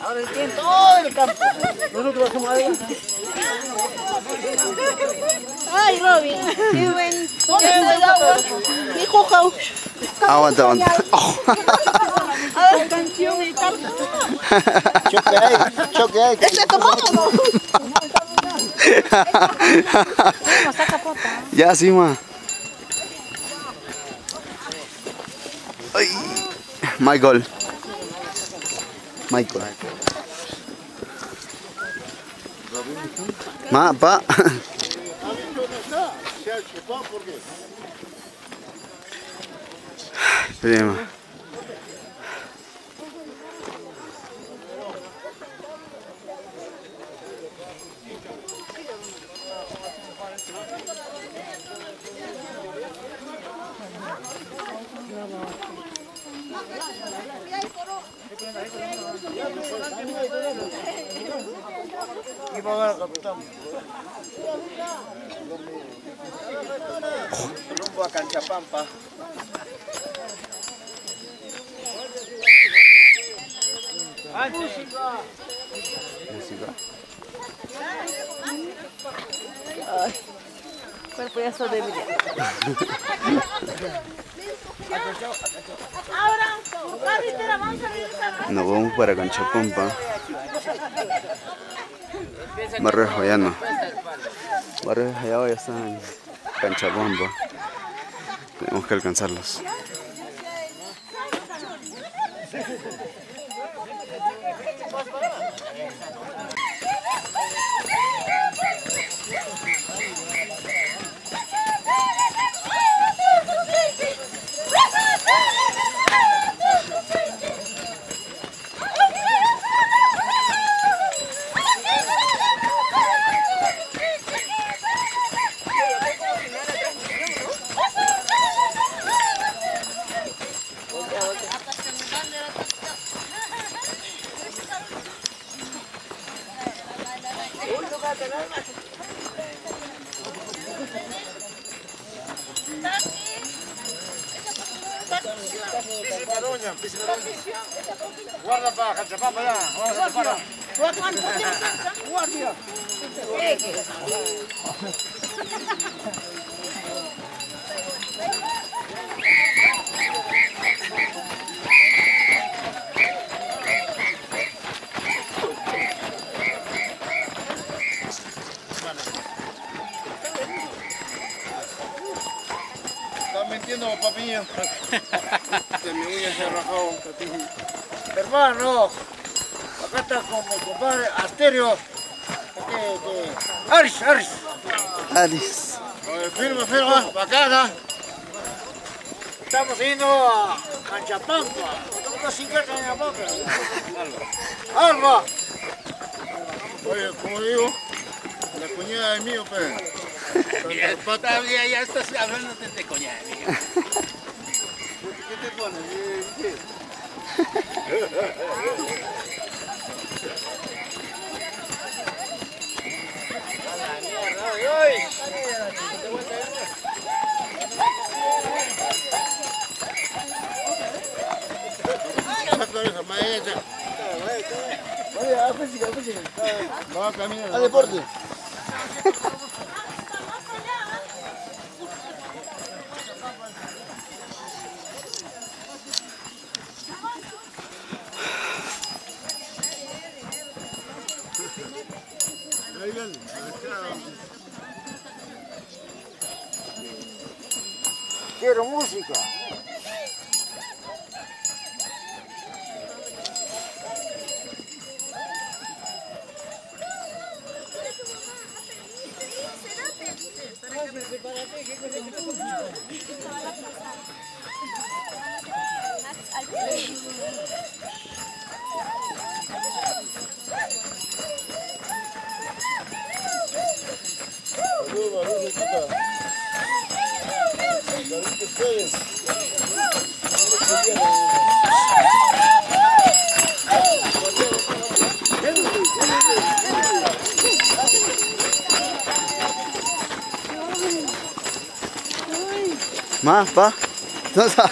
Ahora tiene todo el campo. Nosotros somos adelante. Ay, Robin, qué buen agua. Mi coja. Aguanta, aguanta. A ver, canción y tal. Choque ahí, choque ahí. ¿Ese tomamos o no? Saca pota. Ya, sí, ma. Ay. Michael. Ma, pa. Bien, ma. Y va a ver al capitán. Rumbo a Canchapampa. Ay, cuerpo ya está débil. Nos vamos para Canchapampa. Barrio Joyano. Barrio Joyano ya está en Canchapampa. Tenemos que alcanzarlos. Guarda para Canchapampa ya. Guarda. Guardia. Estás mintiendo, papiño. De mi uña se ha rajado. Hermano, acá está con mi compadre Asterio. Aris. Aris. Firma, bacana. Estamos yendo a Canchapampa. Estamos a 50 en Canchapampa. Alba. Oye, como digo, la cuñada es mío, pero. Ya estás hablando de coñada, amigo. ¿Qué te pones? Vamos a caminar. A deporte. Quiero música. Más, pa. Entonces,